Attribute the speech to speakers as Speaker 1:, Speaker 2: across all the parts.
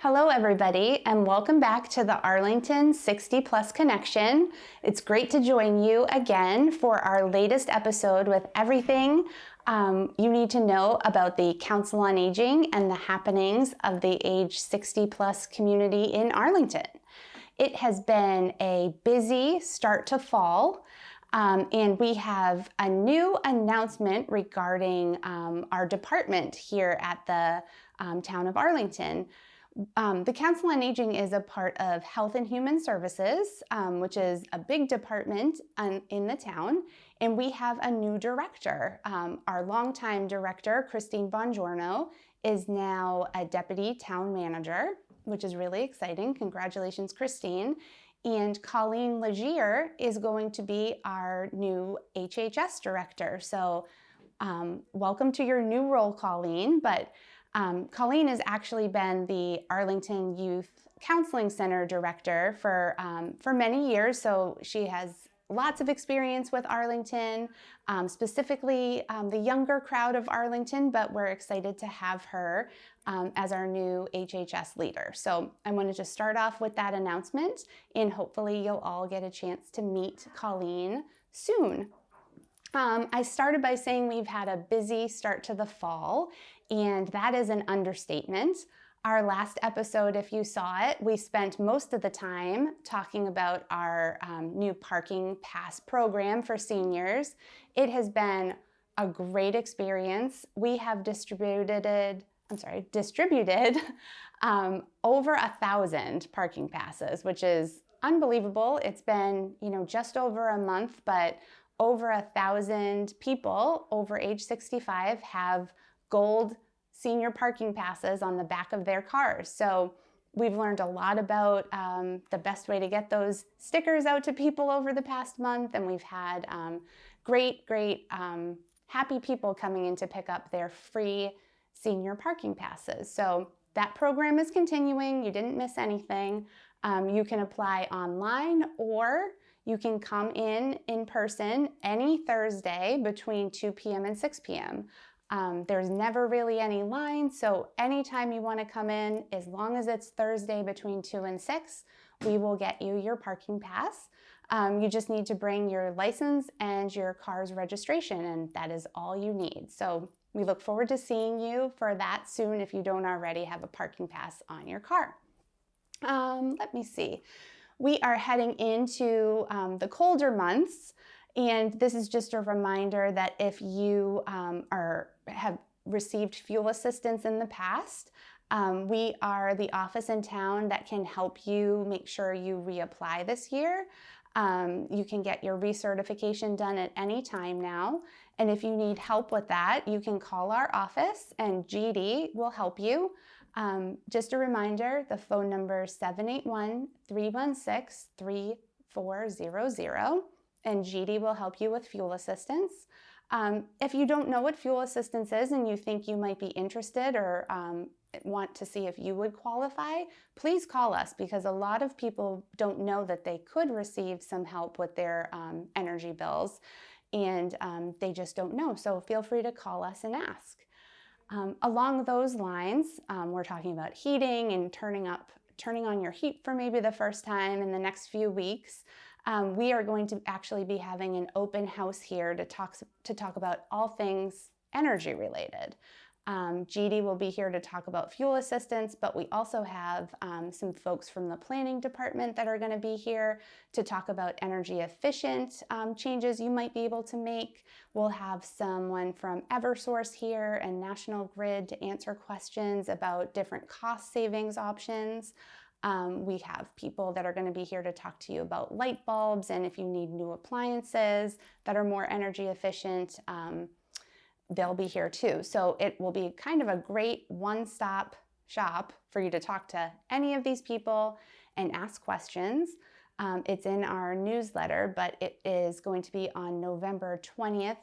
Speaker 1: Hello everybody, and welcome back to the Arlington 60 Plus Connection. It's great to join you again for our latest episode with everything you need to know about the Council on Aging and the happenings of the age 60 plus community in Arlington. It has been a busy start to fall. And we have a new announcement regarding our department here at the town of Arlington. The Council on Aging is a part of Health and Human Services, which is a big department in the town, and we have a new director. Our longtime director, Christine Bongiorno, is now a deputy town manager, which is really exciting. Congratulations, Christine. And Colleen Legier is going to be our new HHS director. So welcome to your new role, Colleen. But Colleen has actually been the Arlington Youth Counseling Center director for many years, so she has lots of experience with Arlington, specifically the younger crowd of Arlington, but we're excited to have her as our new HHS leader. So I wanted to start off with that announcement, and hopefully you'll all get a chance to meet Colleen soon. I started by saying we've had a busy start to the fall, and that is an understatement. Our last episode, if you saw it, we spent most of the time talking about our new parking pass program for seniors. It has been a great experience. We have distributed over 1,000 parking passes, which is unbelievable. It's been, just over a month, but over 1,000 people over age 65 have gold senior parking passes on the back of their cars. So we've learned a lot about the best way to get those stickers out to people over the past month, and we've had great happy people coming in to pick up their free senior parking passes. So that program is continuing. You didn't miss anything. You can apply online, or you can come in person any Thursday between 2 p.m. and 6 p.m. There's never really any line, so anytime you want to come in, as long as it's Thursday between 2 and 6, we will get you your parking pass. You just need to bring your license and your car's registration, and that is all you need. So we look forward to seeing you for that soon if you don't already have a parking pass on your car. Let me see. We are heading into the colder months, and this is just a reminder that if you have received fuel assistance in the past, we are the office in town that can help you make sure you reapply this year. You can get your recertification done at any time now, and if you need help with that, you can call our office and GD will help you. Just a reminder, the phone number is 781-316-3400, and GD will help you with fuel assistance. If you don't know what fuel assistance is and you think you might be interested or want to see if you would qualify, please call us, because a lot of people don't know that they could receive some help with their energy bills, and they just don't know. So feel free to call us and ask. Along those lines, we're talking about heating and turning on your heat for maybe the first time in the next few weeks. We are going to actually be having an open house here to talk about all things energy related. GD will be here to talk about fuel assistance, but we also have some folks from the planning department that are going to be here to talk about energy efficient changes you might be able to make. We'll have someone from Eversource here and National Grid to answer questions about different cost savings options. We have people that are going to be here to talk to you about light bulbs, and if you need new appliances that are more energy efficient, they'll be here too. So it will be kind of a great one-stop shop for you to talk to any of these people and ask questions. It's in our newsletter, but it is going to be on November 20th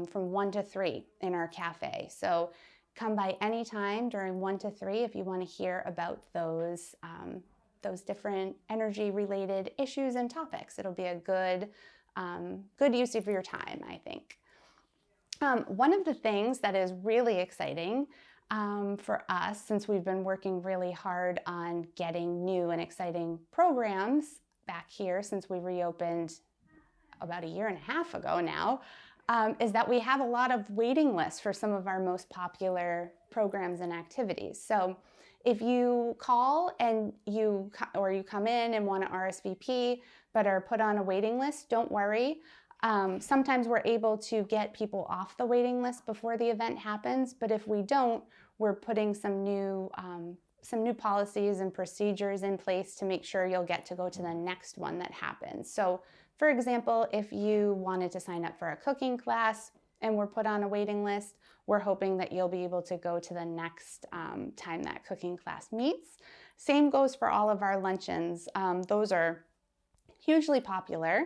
Speaker 1: from 1 to 3 in our cafe. So come by anytime during 1 to 3 if you want to hear about those different energy-related issues and topics. It'll be a good use of your time, I think. One of the things that is really exciting for us, since we've been working really hard on getting new and exciting programs back here since we reopened about a year and a half ago now, is that we have a lot of waiting lists for some of our most popular programs and activities. So if you call and you come in and want to RSVP but are put on a waiting list, don't worry. Sometimes we're able to get people off the waiting list before the event happens, but if we don't, we're putting some new policies and procedures in place to make sure you'll get to go to the next one that happens. So, for example, if you wanted to sign up for a cooking class and were put on a waiting list, we're hoping that you'll be able to go to the next time that cooking class meets. Same goes for all of our luncheons. Those are hugely popular.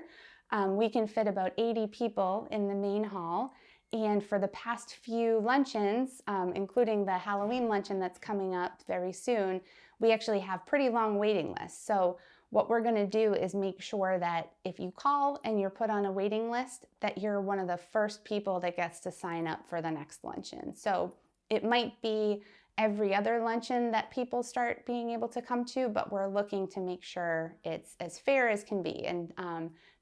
Speaker 1: We can fit about 80 people in the main hall. And for the past few luncheons, including the Halloween luncheon that's coming up very soon, we actually have pretty long waiting lists. So what we're going to do is make sure that if you call and you're put on a waiting list, that you're one of the first people that gets to sign up for the next luncheon. So it might be every other luncheon that people start being able to come to, but we're looking to make sure it's as fair as can be. And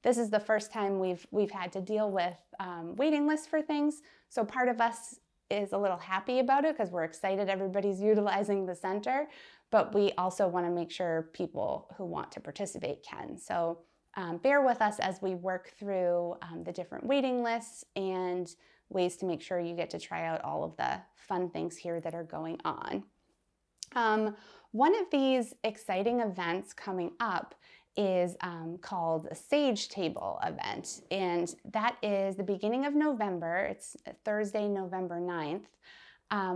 Speaker 1: this is the first time we've had to deal with waiting lists for things. So part of us is a little happy about it because we're excited everybody's utilizing the center, but we also want to make sure people who want to participate can. So bear with us as we work through the different waiting lists and ways to make sure you get to try out all of the fun things here that are going on. One of these exciting events coming up is called a Sage Table event, and that is the beginning of November. It's Thursday, November 9th.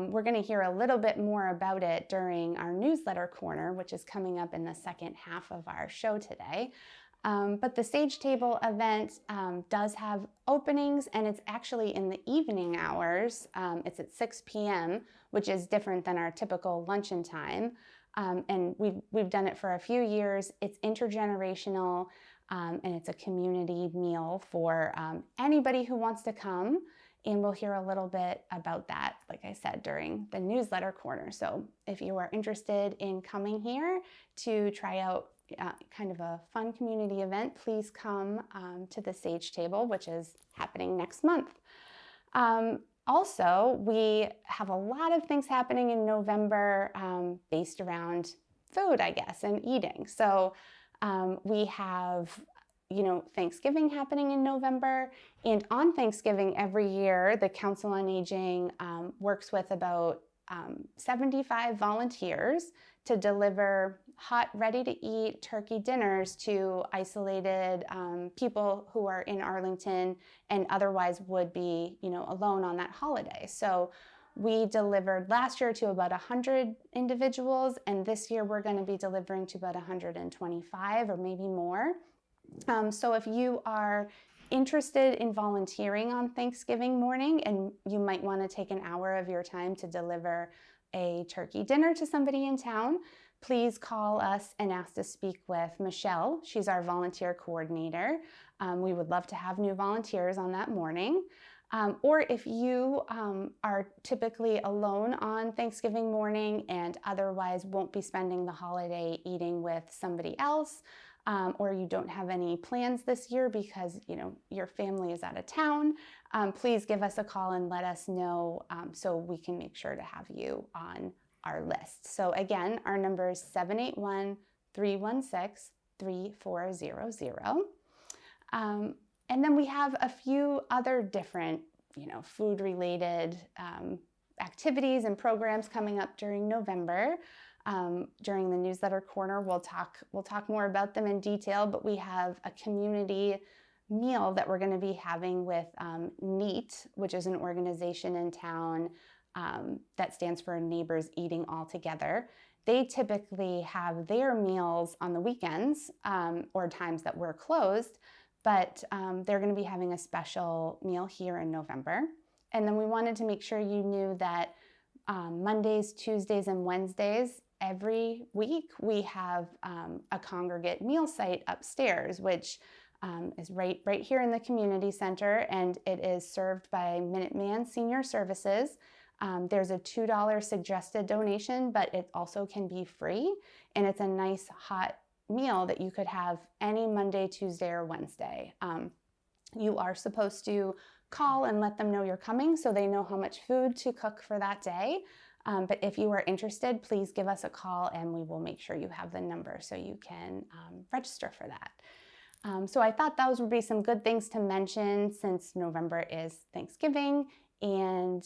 Speaker 1: We're going to hear a little bit more about it during our newsletter corner, which is coming up in the second half of our show today. But the Sage Table event does have openings, and it's actually in the evening hours. It's at 6 p.m., which is different than our typical luncheon time. And we've done it for a few years. It's intergenerational, and it's a community meal for anybody who wants to come. And we'll hear a little bit about that, like I said, during the newsletter corner. So if you are interested in coming here to try out kind of a fun community event, please come to the Sage Table, which is happening next month. Also, we have a lot of things happening in November based around food, I guess, and eating. So we have Thanksgiving happening in November, and on Thanksgiving every year, the Council on Aging works with about 75 volunteers to deliver hot, ready-to-eat turkey dinners to isolated people who are in Arlington and otherwise would be, alone on that holiday. So we delivered last year to about 100 individuals, and this year we're going to be delivering to about 125 or maybe more. So if you are interested in volunteering on Thanksgiving morning and you might want to take an hour of your time to deliver a turkey dinner to somebody in town, please call us and ask to speak with Michelle. She's our volunteer coordinator. We would love to have new volunteers on that morning. Or if you are typically alone on Thanksgiving morning and otherwise won't be spending the holiday eating with somebody else, or you don't have any plans this year because your family is out of town, please give us a call and let us know so we can make sure to have you on our list. So again, our number is 781-316-3400. And then we have a few other different, food-related activities and programs coming up during November. During the newsletter corner, we'll talk more about them in detail, but we have a community meal that we're going to be having with NEAT, which is an organization in town that stands for Neighbors Eating All Together. They typically have their meals on the weekends or times that we're closed, but they're going to be having a special meal here in November. And then we wanted to make sure you knew that Mondays, Tuesdays, and Wednesdays every week we have a congregate meal site upstairs, which is right here in the community center, and it is served by Minuteman Senior Services. There's a $2 suggested donation, but it also can be free. And it's a nice hot meal that you could have any Monday, Tuesday, or Wednesday. You are supposed to call and let them know you're coming so they know how much food to cook for that day. But if you are interested, please give us a call and we will make sure you have the number so you can register for that. So I thought those would be some good things to mention since November is Thanksgiving, and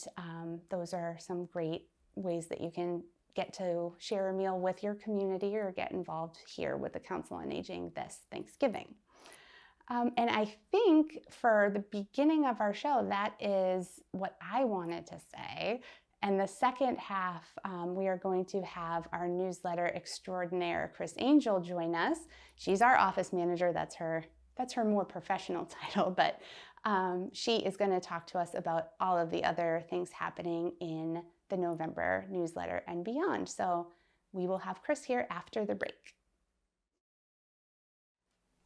Speaker 1: those are some great ways that you can get to share a meal with your community or get involved here with the Council on Aging this Thanksgiving. And I think for the beginning of our show, that is what I wanted to say. And the second half, we are going to have our newsletter extraordinaire, Chris Angel, join us. She's our office manager. That's her more professional title, but she is going to talk to us about all of the other things happening in the November newsletter and beyond. So we will have Chris here after the break.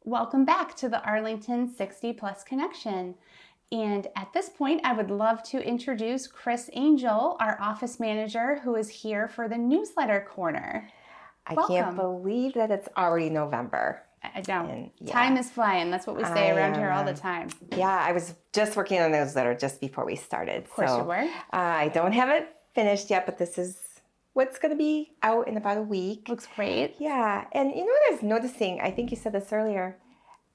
Speaker 1: Welcome back to the Arlington 60 Plus Connection. And at this point, I would love to introduce Chris Angel, our office manager, who is here for the newsletter corner.
Speaker 2: Welcome. I can't believe that it's already November.
Speaker 1: I know. And, time is flying. That's what we say around here all the time.
Speaker 2: Yeah, I was just working on the newsletter just before we started.
Speaker 1: Of course you were.
Speaker 2: I don't have it finished yet, but this is what's going to be out in about a week.
Speaker 1: Looks great.
Speaker 2: Yeah, and you know what I was noticing? I think you said this earlier.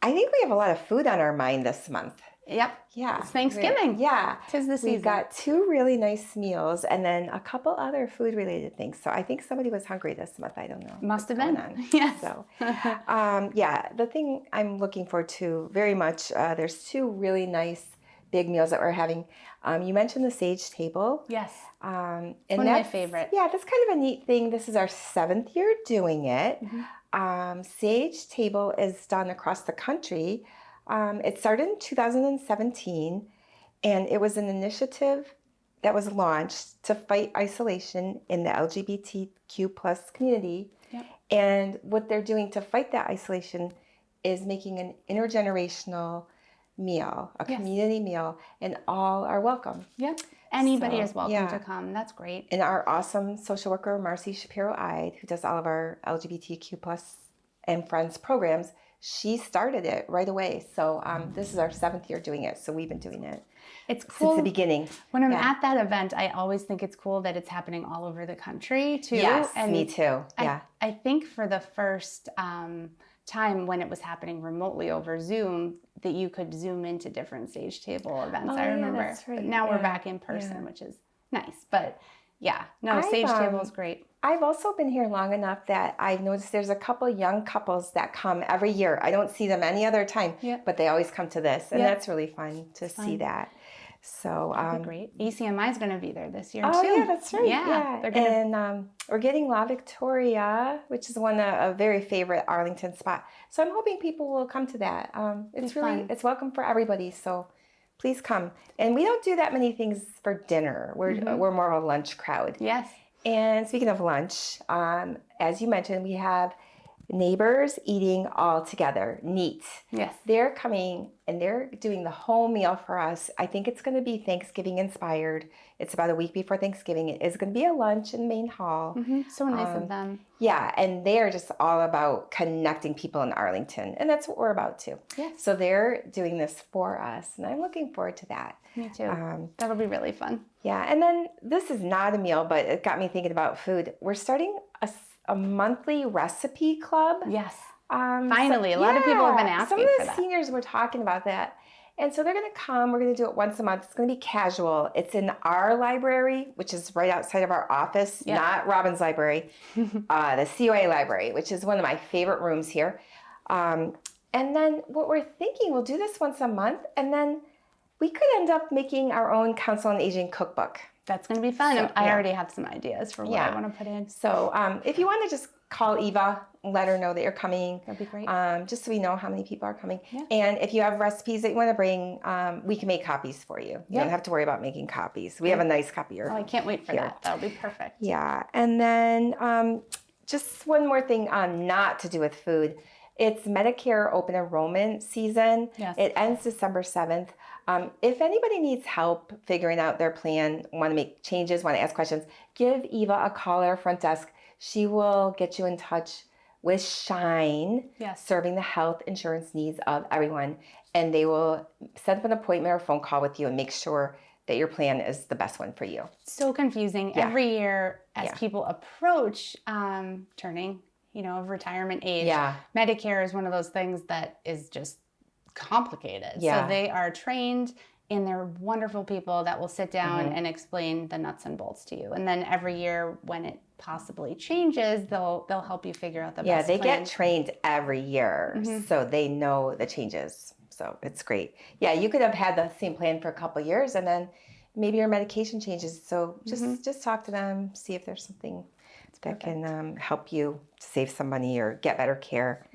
Speaker 2: I think we have a lot of food on our mind this month.
Speaker 1: Yep.
Speaker 2: Yeah.
Speaker 1: It's Thanksgiving.
Speaker 2: Yeah.
Speaker 1: 'Tis the season.
Speaker 2: We got 2 really nice meals and then a couple other food-related things. So I think somebody was hungry this month. I don't know.
Speaker 1: Must have been. Yes.
Speaker 2: So, yeah, the thing I'm looking forward to very much, there's 2 really nice big meals that we're having. You mentioned the Sage Table.
Speaker 1: Yes.
Speaker 2: And
Speaker 1: one of my favorites.
Speaker 2: Yeah, that's kind of a neat thing. This is our 7th year doing it. Mm-hmm. Sage Table is done across the country. It started in 2017, and it was an initiative that was launched to fight isolation in the LGBTQ plus community. Yep. And what they're doing to fight that isolation is making an intergenerational meal, a community meal, and all are welcome.
Speaker 1: Yep. Anybody is welcome to come. That's great.
Speaker 2: And our awesome social worker, Marcy Shapiro-Ide, who does all of our LGBTQ plus and friends programs, she started it right away. So this is our 7th year doing it. So we've been doing it.
Speaker 1: It's cool.
Speaker 2: Since the beginning.
Speaker 1: When I'm at that event, I always think it's cool that it's happening all over the country too.
Speaker 2: Yes,
Speaker 1: and
Speaker 2: me too. Yeah.
Speaker 1: I think for the first time when it was happening remotely over Zoom, that you could zoom into different Sage Table events. I remember.
Speaker 2: That's right.
Speaker 1: But now we're back in person, which is nice. But Sage Table is great.
Speaker 2: I've also been here long enough that I've noticed there's a couple young couples that come every year. I don't see them any other time, but they always come to this, and that's really fun to see that. So
Speaker 1: great. ACMi is going to be there this year
Speaker 2: too.
Speaker 1: Oh
Speaker 2: yeah, that's right. Yeah. And we're getting La Victoria, which is a very favorite Arlington spot. So I'm hoping people will come to that. It's welcome for everybody. So please come. And we don't do that many things for dinner. We're more of a lunch crowd.
Speaker 1: Yes.
Speaker 2: And speaking of lunch, as you mentioned, we have neighbors eating all together, neat.
Speaker 1: Yes.
Speaker 2: They're coming and they're doing the whole meal for us. I think it's going to be Thanksgiving inspired. It's about a week before Thanksgiving. It is going to be a lunch in the main hall.
Speaker 1: Mm-hmm. So nice of them.
Speaker 2: Yeah, and they are just all about connecting people in Arlington. And that's what we're about too.
Speaker 1: Yes.
Speaker 2: So they're doing this for us, and I'm looking forward to that.
Speaker 1: Me too. That'll be really fun.
Speaker 2: Yeah, and then this is not a meal, but it got me thinking about food. We're starting a monthly recipe club.
Speaker 1: Yes. Finally, a lot of people have been asking for that.
Speaker 2: Some of the seniors were talking about that. And so they're going to come. We're going to do it once a month. It's going to be casual. It's in our library, which is right outside of our office, not Robin's library, the COA library, which is one of my favorite rooms here. And then what we're thinking, we'll do this once a month, and then we could end up making our own Council on Aging cookbook.
Speaker 1: That's going to be fun. So, I already have some ideas for what I want to put in.
Speaker 2: So if you want to just call Eva, let her know that you're coming.
Speaker 1: That'd be great.
Speaker 2: Just so we know how many people are coming.
Speaker 1: Yeah.
Speaker 2: And if you have recipes that you want to bring, we can make copies for you. You don't have to worry about making copies. We have a nice copier.
Speaker 1: Oh, I can't wait for that. That'll be perfect.
Speaker 2: Yeah. And then just one more thing not to do with food It's Medicare open enrollment season.
Speaker 1: Yes.
Speaker 2: It ends December 7th. If anybody needs help figuring out their plan, want to make changes, want to ask questions, give Eva a call at our front desk. She will get you in touch with Shine,
Speaker 1: Yes.
Speaker 2: serving the health insurance needs of everyone. And they will set up an appointment or phone call with you and make sure that your plan is the best one for you.
Speaker 1: So confusing.
Speaker 2: Yeah.
Speaker 1: Every year as
Speaker 2: Yeah.
Speaker 1: people approach turning, of retirement age,
Speaker 2: Yeah.
Speaker 1: Medicare is one of those things that is just complicated.
Speaker 2: Yeah.
Speaker 1: So they are trained and they're wonderful people that will sit down
Speaker 2: Mm-hmm.
Speaker 1: and explain the nuts and bolts to you. And then every year when it possibly changes, they'll help you figure out the
Speaker 2: Yeah,
Speaker 1: best
Speaker 2: they
Speaker 1: plan.
Speaker 2: get trained every year, so they know the changes. So it's great. Yeah, you could have had the same plan for a couple of years, and then maybe your medication changes. So just talk to them, see if there's something that can help you save some money or get better care.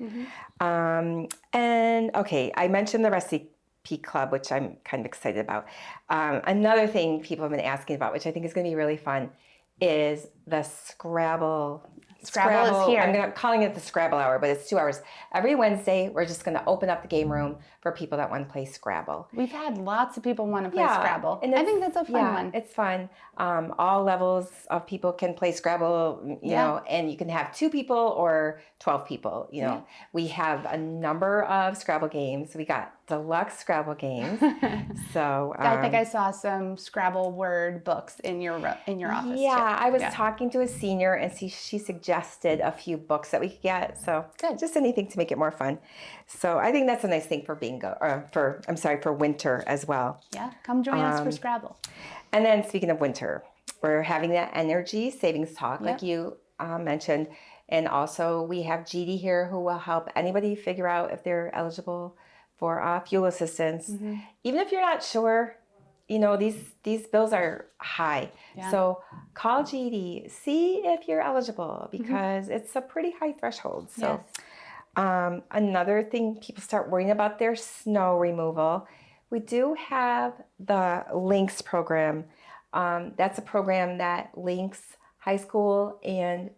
Speaker 2: And okay, I mentioned the recipe club, which I'm kind of excited about. Another thing people have been asking about, which I think is going to be really fun, is the Scrabble.
Speaker 1: Scrabble is here.
Speaker 2: I'm calling it the Scrabble hour, but it's 2 hours. Every Wednesday, we're just going to open up the game room for people that want to play Scrabble.
Speaker 1: We've had lots of people want to play Scrabble.
Speaker 2: And
Speaker 1: I think that's a fun one.
Speaker 2: It's fun. All levels of people can play Scrabble, you know, and you can have 2 people or 12 people, you know. We have a number of Scrabble games. We got deluxe Scrabble games. So
Speaker 1: I think I saw some Scrabble word books in your office.
Speaker 2: Yeah,
Speaker 1: too.
Speaker 2: I was talking to a senior and she suggested a few books that we could get. So
Speaker 1: Good.
Speaker 2: Just anything to make it more fun. So I think that's a nice thing for bingo, or for winter as well.
Speaker 1: Yeah, come join us for Scrabble.
Speaker 2: And then speaking of winter, we're having that energy savings talk like you mentioned. And also we have GD here who will help anybody figure out if they're eligible for fuel assistance. Even if you're not sure, you know, these bills are high.
Speaker 1: Yeah.
Speaker 2: So call GD, see if you're eligible because it's a pretty high threshold. So another thing, people start worrying about their snow removal. We do have the Links program. That's a program that links high school and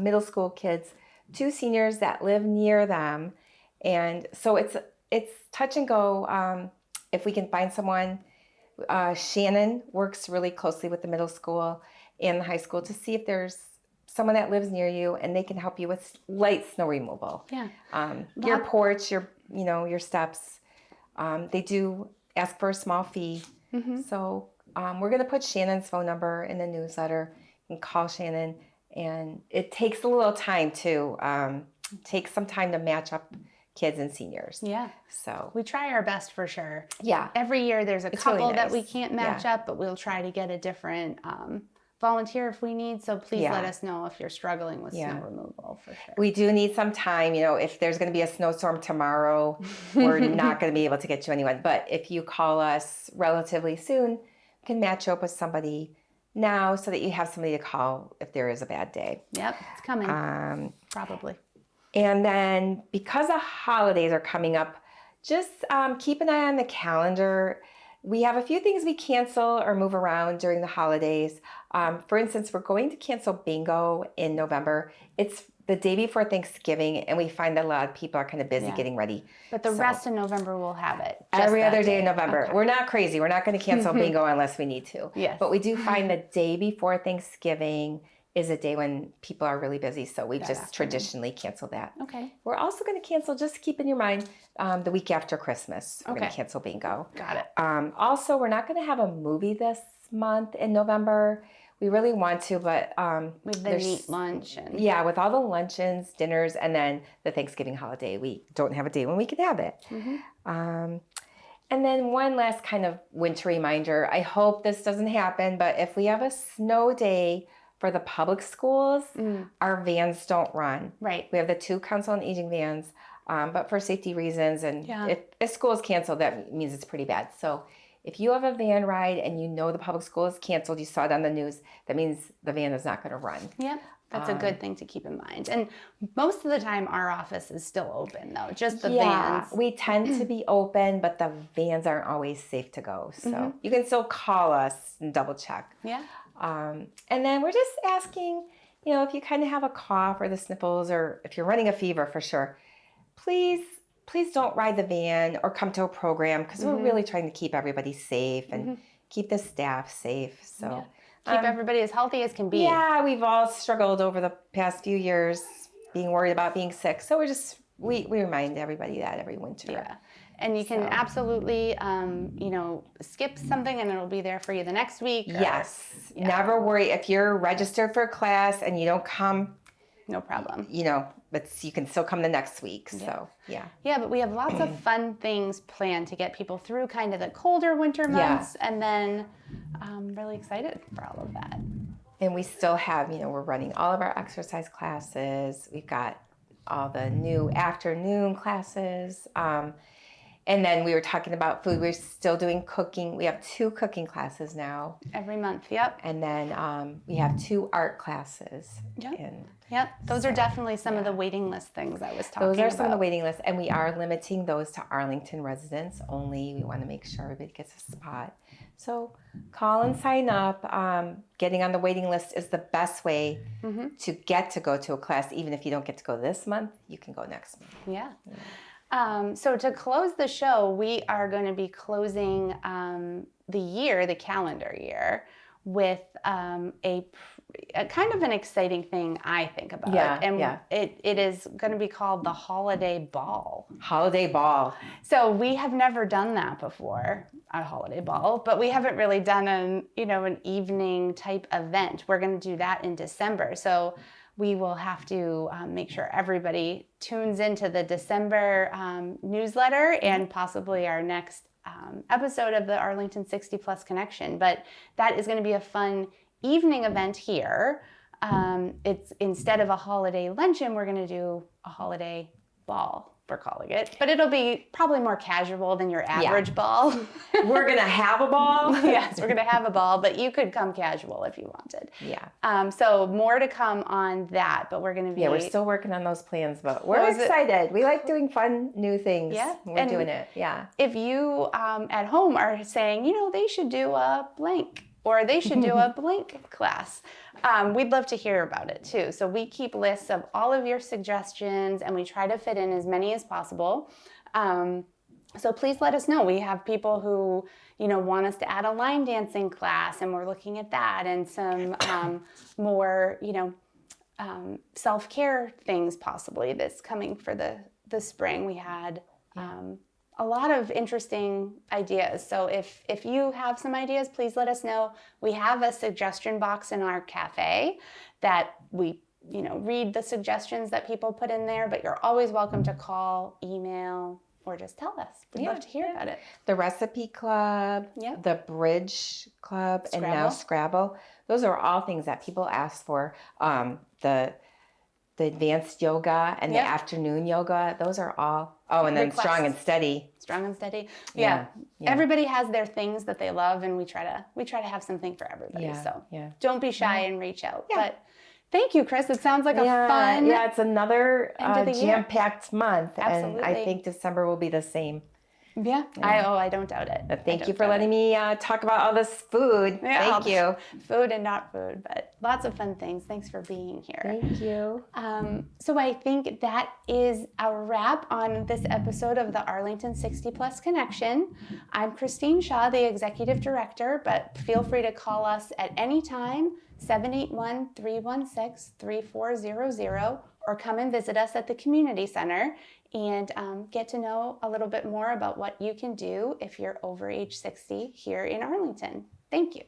Speaker 2: middle school kids to seniors that live near them. And so it's touch and go. If we can find someone, Shannon works really closely with the middle school and the high school to see if there's someone that lives near you and they can help you with light snow removal.
Speaker 1: Yeah.
Speaker 2: Your porch, your steps. They do ask for a small fee. So we're going to put Shannon's phone number in the newsletter. You can call Shannon, and it takes a little time to take some time to match up kids and seniors.
Speaker 1: Yeah.
Speaker 2: So
Speaker 1: we try our best for sure.
Speaker 2: Yeah.
Speaker 1: Every year there's a couple
Speaker 2: really
Speaker 1: that
Speaker 2: nice.
Speaker 1: we can't match up, but we'll try to get a different volunteer if we need. So please let us know if you're struggling with snow removal for sure.
Speaker 2: We do need some time. You know, if there's going to be a snowstorm tomorrow, we're not going to be able to get you anyone. But if you call us relatively soon, we can match you up with somebody now so that you have somebody to call if there is a bad day.
Speaker 1: Yep, it's coming. Probably.
Speaker 2: And then because the holidays are coming up, just keep an eye on the calendar. We have a few things we cancel or move around during the holidays. For instance, we're going to cancel bingo in November. It's the day before Thanksgiving, and we find that a lot of people are kind of busy getting ready.
Speaker 1: But the rest of November we'll have it.
Speaker 2: Every other day in November. Okay. We're not crazy. We're not going to cancel bingo unless we need to.
Speaker 1: Yes.
Speaker 2: But we do find the day before Thanksgiving is a day when people are really busy, so we just traditionally cancel that.
Speaker 1: Okay.
Speaker 2: We're also going to cancel, just keep in your mind, the week after Christmas. We're going to cancel bingo.
Speaker 1: Got it.
Speaker 2: Also, we're not going to have a movie this month in November. We really want to, but
Speaker 1: with the meat lunch. And...
Speaker 2: Yeah, with all the luncheons, dinners, and then the Thanksgiving holiday, we don't have a day when we can have it. And then one last kind of winter reminder. I hope this doesn't happen, but if we have a snow day for the public schools, our vans don't run.
Speaker 1: Right.
Speaker 2: We have the 2 Council on Aging vans, but for safety reasons, and if school is canceled, that means it's pretty bad. So if you have a van ride and you know the public school is canceled, you saw it on the news, that means the van is not going to run.
Speaker 1: Yep. That's a good thing to keep in mind. And most of the time, our office is still open, though, just the vans.
Speaker 2: We tend to be open, but the vans aren't always safe to go. So you can still call us and double check.
Speaker 1: Yeah.
Speaker 2: And then we're just asking, you know, if you kind of have a cough or the sniffles, or if you're running a fever for sure, please don't ride the van or come to a program, because we're really trying to keep everybody safe and keep the staff safe. So
Speaker 1: keep everybody as healthy as can be.
Speaker 2: Yeah, we've all struggled over the past few years being worried about being sick. So we remind everybody that every winter.
Speaker 1: Yeah. And you can absolutely, skip something and it'll be there for you the next week.
Speaker 2: Yes. Never worry. If you're registered for a class and you don't come,
Speaker 1: no problem.
Speaker 2: But you can still come the next week. So, yeah.
Speaker 1: Yeah, but we have lots of fun things planned to get people through kind of the colder winter months. And then I'm really excited for all of that.
Speaker 2: And we still have, we're running all of our exercise classes. We've got all the new afternoon classes. And then we were talking about food. We're still doing cooking. We have 2 cooking classes now.
Speaker 1: Every month, yep.
Speaker 2: And then we have 2 art classes.
Speaker 1: Yep. Those are definitely some of the waiting list things I was talking about.
Speaker 2: Those are some of the waiting lists. And we are limiting those to Arlington residents only. We want to make sure everybody gets a spot. So call and sign up. Getting on the waiting list is the best way to get to go to a class. Even if you don't get to go this month, you can go next month.
Speaker 1: Yeah. So to close the show, we are going to be closing the calendar year, with a kind of an exciting thing, I think, about it. And it is going to be called the Holiday Ball. Holiday Ball. So we have never done that before, a holiday ball, but we haven't really done an evening type event. We're going to do that in December. So we will have to make sure everybody tunes into the December newsletter and possibly our next episode of the Arlington 60 Plus Connection. But that is going to be a fun evening event here. It's instead of a holiday luncheon, we're going to do a holiday ball, we're calling it. But it'll be probably more casual than your average ball. We're going to have a ball. Yes, we're going to have a ball, but you could come casual if you wanted. Yeah. So more to come on that, but we're going to be... Yeah, we're still working on those plans, but we're excited. We like doing fun, new things. Yeah. We're doing it. Yeah. If you at home are saying, they should do a blank, or they should do a blank class, we'd love to hear about it too. So we keep lists of all of your suggestions and we try to fit in as many as possible. So please let us know. We have people who, want us to add a line dancing class, and we're looking at that, and some more, self-care things possibly that's coming for the spring. We had a lot of interesting ideas. So if you have some ideas, please let us know. We have a suggestion box in our cafe that we, read the suggestions that people put in there, but you're always welcome to call, email, or just tell us. We'd love to hear about it. The Recipe Club, the Bridge Club, and now Scrabble. Those are all things that people ask for. The advanced yoga and the afternoon yoga, those are all. Oh, and then Strong and Steady. Strong and Steady. Yeah. Everybody has their things that they love, and we try to have something for everybody. So don't be shy and reach out. But thank you, Chris. It sounds like a fun. Yeah, it's another jam-packed month. Absolutely. And I think December will be the same. Yeah. I don't doubt it. But thank you for letting me talk about all this food. Yeah, thank you. Food and not food, but lots of fun things. Thanks for being here. Thank you. So I think that is a wrap on this episode of the Arlington 60 Plus Connection. I'm Christine Shaw, the Executive Director, but feel free to call us at any time, 781-316-3400, or come and visit us at the Community Center and get to know a little bit more about what you can do if you're over age 60 here in Arlington. Thank you.